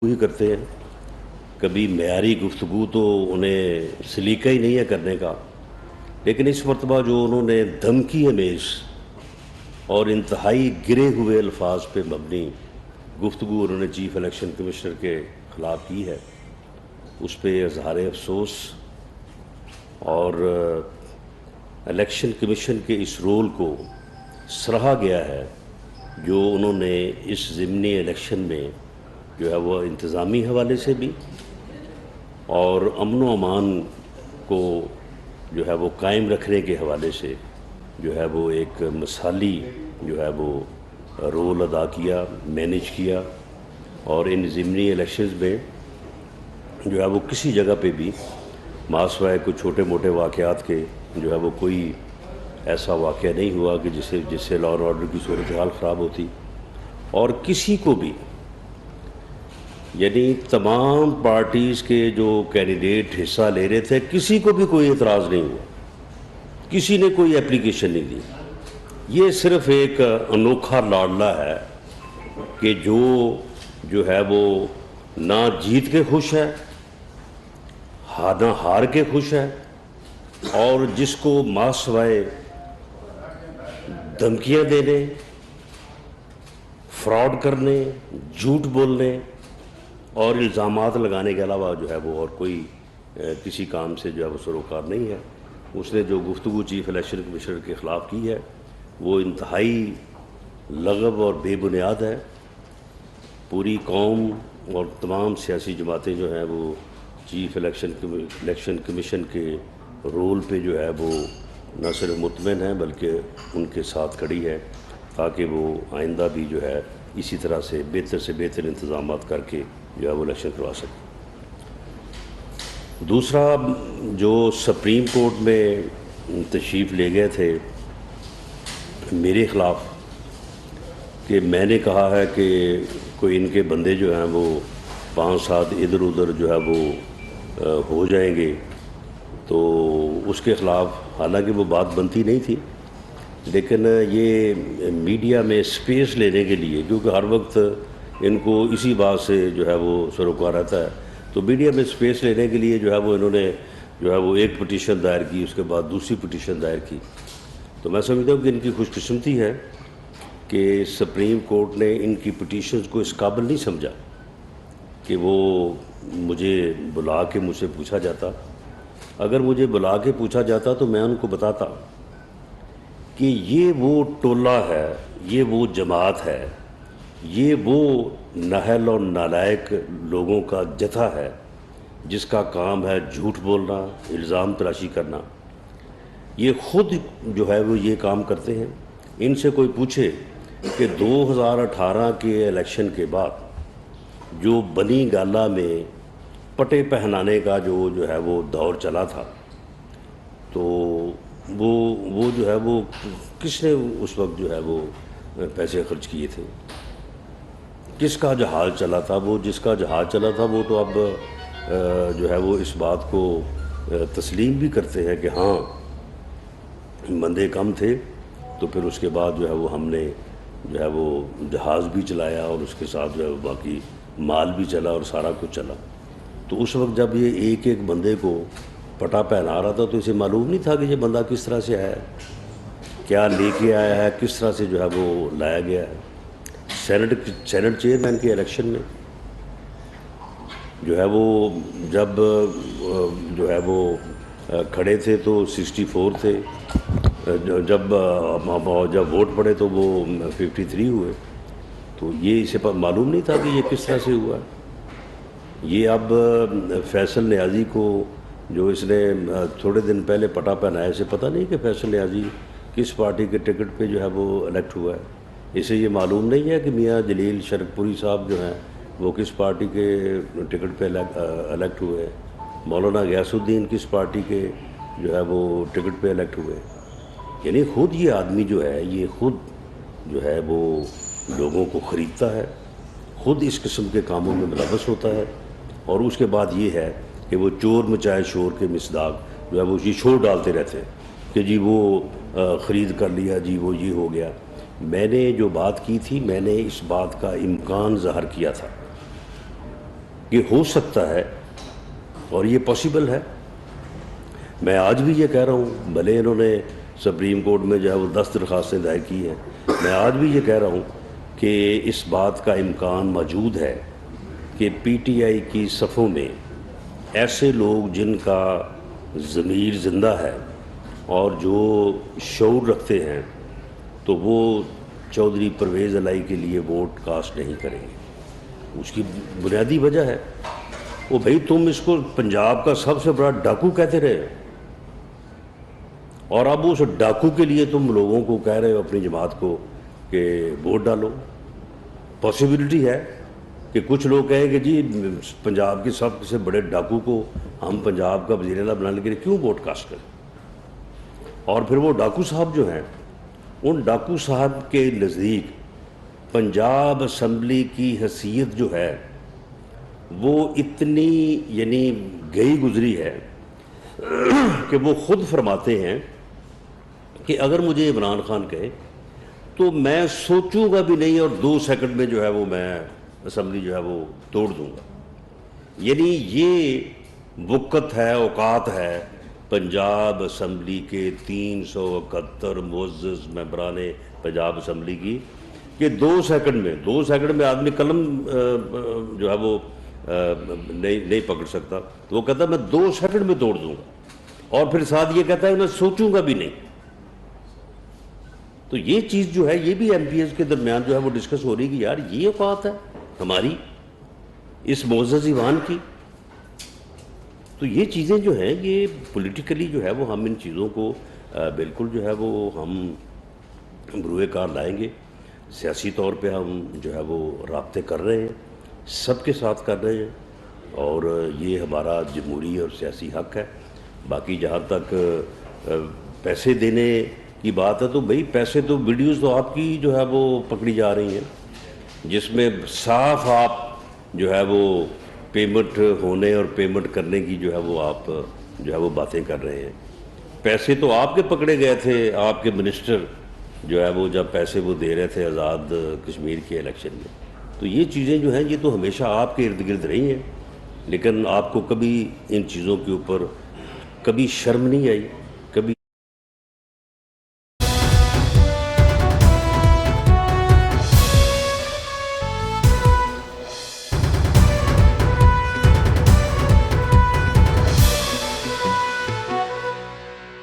ہی کرتے ہیں. کبھی معیاری گفتگو تو انہیں سلیقہ ہی نہیں ہے کرنے کا، لیکن اس مرتبہ جو انہوں نے دھمکی امیز اور انتہائی گرے ہوئے الفاظ پہ مبنی گفتگو انہوں نے چیف الیکشن کمشنر کے خلاف کی ہے، اس پہ اظہار افسوس اور الیکشن کمیشن کے اس رول کو سراہا گیا ہے جو انہوں نے اس ضمنی الیکشن میں جو ہے وہ انتظامی حوالے سے بھی اور امن و امان کو جو ہے وہ قائم رکھنے کے حوالے سے جو ہے وہ ایک مثالی جو ہے وہ رول ادا کیا، مینیج کیا، اور ان ضمنی الیکشنز میں جو ہے وہ کسی جگہ پہ بھی ماسوائے کچھ چھوٹے موٹے واقعات کے جو ہے وہ کوئی ایسا واقعہ نہیں ہوا کہ جس سے لا اینڈ آرڈر کی صورتحال خراب ہوتی، اور کسی کو بھی یعنی تمام پارٹیز کے جو کینڈیڈیٹ حصہ لے رہے تھے کسی کو بھی کوئی اعتراض نہیں ہوا، کسی نے کوئی اپلیکیشن نہیں دی. یہ صرف ایک انوکھا لاڈلا ہے کہ جو ہے وہ نہ جیت کے خوش ہے نہ ہار کے خوش ہے، اور جس کو ماسوائے دھمکیاں دینے، فراڈ کرنے، جھوٹ بولنے اور الزامات لگانے کے علاوہ جو ہے وہ اور کوئی کسی کام سے جو ہے وہ سروکار نہیں ہے. اس نے جو گفتگو چیف الیکشن کمشنر کے خلاف کی ہے وہ انتہائی لغو اور بے بنیاد ہے. پوری قوم اور تمام سیاسی جماعتیں جو ہیں وہ چیف الیکشن کمیشن کے رول پہ جو ہے وہ نہ صرف مطمئن ہیں بلکہ ان کے ساتھ کھڑی ہے تاکہ وہ آئندہ بھی جو ہے اسی طرح سے بہتر انتظامات کر کے جو ہے وہ الیکشن کروا سکے. دوسرا، جو سپریم کورٹ میں تشریف لے گئے تھے میرے خلاف کہ میں نے کہا ہے کہ کوئی ان کے بندے جو ہیں وہ 5-7 ادھر ادھر جو ہے وہ ہو جائیں گے، تو اس کے خلاف حالانکہ وہ بات بنتی نہیں تھی، لیکن یہ میڈیا میں سپیس لینے کے لیے، کیونکہ ہر وقت ان کو اسی بات سے جو ہے وہ سروکار رہتا ہے، تو میڈیا میں سپیس لینے کے لیے جو ہے وہ انہوں نے جو ہے وہ ایک پٹیشن دائر کی، اس کے بعد دوسری پٹیشن دائر کی. تو میں سمجھتا ہوں کہ ان کی خوش قسمتی ہے کہ سپریم کورٹ نے ان کی پٹیشنز کو اس قابل نہیں سمجھا کہ وہ مجھے بلا کے مجھ سے پوچھا جاتا. اگر مجھے بلا کے پوچھا جاتا تو میں ان کو بتاتا کہ یہ وہ ٹولہ ہے، یہ وہ جماعت ہے، یہ وہ نااہل اور نالائق لوگوں کا جتھا ہے جس کا کام ہے جھوٹ بولنا، الزام تراشی کرنا. یہ خود جو ہے وہ یہ کام کرتے ہیں. ان سے کوئی پوچھے کہ 2018 کے الیکشن کے بعد جو بنی گالہ میں پٹے پہنانے کا جو ہے وہ دور چلا تھا، تو وہ جو ہے وہ کس نے اس وقت جو ہے وہ پیسے خرچ کیے تھے، کس کا جہاز چلا تھا؟ وہ جس کا جہاز چلا تھا وہ تو اب جو ہے وہ اس بات کو تسلیم بھی کرتے ہیں کہ ہاں بندے کم تھے، تو پھر اس کے بعد جو ہے وہ ہم نے جو ہے وہ جہاز بھی چلایا اور اس کے ساتھ جو ہے وہ باقی مال بھی چلا اور سارا کچھ چلا. تو اس وقت جب یہ ایک ایک بندے کو پٹا پہنا رہا تھا تو اسے معلوم نہیں تھا کہ یہ بندہ کس طرح سے آیا ہے، کیا لے کے آیا ہے، کس طرح سے جو ہے وہ لایا گیا ہے. سینٹ چیئرمین کے الیکشن میں جو ہے وہ جب جو ہے وہ کھڑے تھے تو 64 تھے، جب ووٹ پڑے تو وہ 53 ہوئے. تو یہ اسے معلوم نہیں تھا کہ یہ کس طرح سے ہوا. یہ اب فیصل نیازی کو جو اس نے تھوڑے دن پہلے پٹا پہنایا، اسے پتہ نہیں کہ فیصل نیازی کس پارٹی کے ٹکٹ پہ جو ہے وہ الیکٹ ہوا ہے. اسے یہ معلوم نہیں ہے کہ میاں جلیل شرک پوری صاحب جو ہیں وہ کس پارٹی کے ٹکٹ پہ الیکٹ ہوئے، مولانا غیاث الدین کس پارٹی کے جو ہے وہ ٹکٹ پہ الیکٹ ہوئے. یعنی خود یہ آدمی جو ہے یہ خود جو ہے وہ لوگوں کو خریدتا ہے، خود اس قسم کے کاموں میں ملوث ہوتا ہے، اور اس کے بعد یہ ہے کہ وہ چور مچائے شور کے مصداق جو ہے وہ یہ شور ڈالتے رہتے ہیں کہ جی وہ خرید کر لیا، جی وہ یہ ہو گیا. میں نے جو بات کی تھی، میں نے اس بات کا امکان ظاہر کیا تھا کہ ہو سکتا ہے اور یہ پاسبل ہے. میں آج بھی یہ کہہ رہا ہوں، بھلے انہوں نے سپریم کورٹ میں جو ہے وہ 10 درخواستیں دائر کی ہیں، میں آج بھی یہ کہہ رہا ہوں کہ اس بات کا امکان موجود ہے کہ پی ٹی آئی کی صفوں میں ایسے لوگ جن کا ضمیر زندہ ہے اور جو شعور رکھتے ہیں تو وہ چودھری پرویز الہی کے لیے ووٹ کاسٹ نہیں کریں گے. اس کی بنیادی وجہ ہے وہ بھائی تم اس کو پنجاب کا سب سے بڑا ڈاکو کہتے رہے، اور اب اس ڈاکو کے لیے تم لوگوں کو کہہ رہے ہو اپنی جماعت کو کہ ووٹ ڈالو. پاسبلٹی ہے کہ کچھ لوگ کہیں کہ جی پنجاب کے سب سے بڑے ڈاکو کو ہم پنجاب کا وزیر اعلیٰ بنانے کے لیے کیوں ووٹ کاسٹ کریں. اور پھر وہ ڈاکو صاحب جو ہیں، ان ڈاکو صاحب کے نزدیک پنجاب اسمبلی کی حیثیت جو ہے وہ اتنی یعنی گئی گزری ہے کہ وہ خود فرماتے ہیں کہ اگر مجھے عمران خان کہے تو میں سوچوں گا بھی نہیں اور 2 سیکنڈ میں جو ہے وہ میں اسمبلی جو ہے وہ توڑ دوں گا. یعنی یہ وقت ہے، اوقات ہے پنجاب اسمبلی کے 371 معزز ممبران پنجاب اسمبلی کی کہ 2 سیکنڈ میں آدمی قلم جو ہے وہ نہیں پکڑ سکتا، تو وہ کہتا ہے میں 2 سیکنڈ میں توڑ دوں گا، اور پھر ساتھ یہ کہتا ہے میں سوچوں گا بھی نہیں. تو یہ چیز جو ہے یہ بھی ایم پی ایز کے درمیان جو ہے وہ ڈسکس ہو رہی کہ یار یہ اوقات ہے ہماری اس معزز ایوان کی. تو یہ چیزیں جو ہیں یہ پولیٹیکلی جو ہے وہ ہم ان چیزوں کو بالکل جو ہے وہ ہم بروئے کار لائیں گے. سیاسی طور پہ ہم جو ہے وہ رابطے کر رہے ہیں، سب کے ساتھ کر رہے ہیں، اور یہ ہمارا جمہوری اور سیاسی حق ہے. باقی جہاں تک پیسے دینے کی بات ہے تو بھئی پیسے تو ویڈیوز تو آپ کی جو ہے وہ پکڑی جا رہی ہیں جس میں صاف آپ جو ہے وہ پیمنٹ ہونے اور پیمنٹ کرنے کی جو ہے وہ آپ جو ہے وہ باتیں کر رہے ہیں. پیسے تو آپ کے پکڑے گئے تھے، آپ کے منسٹر جو ہے وہ جب پیسے وہ دے رہے تھے آزاد کشمیر کے الیکشن میں. تو یہ چیزیں جو ہیں یہ تو ہمیشہ آپ کے ارد گرد رہی ہیں، لیکن آپ کو کبھی ان چیزوں کے اوپر کبھی شرم نہیں آئی.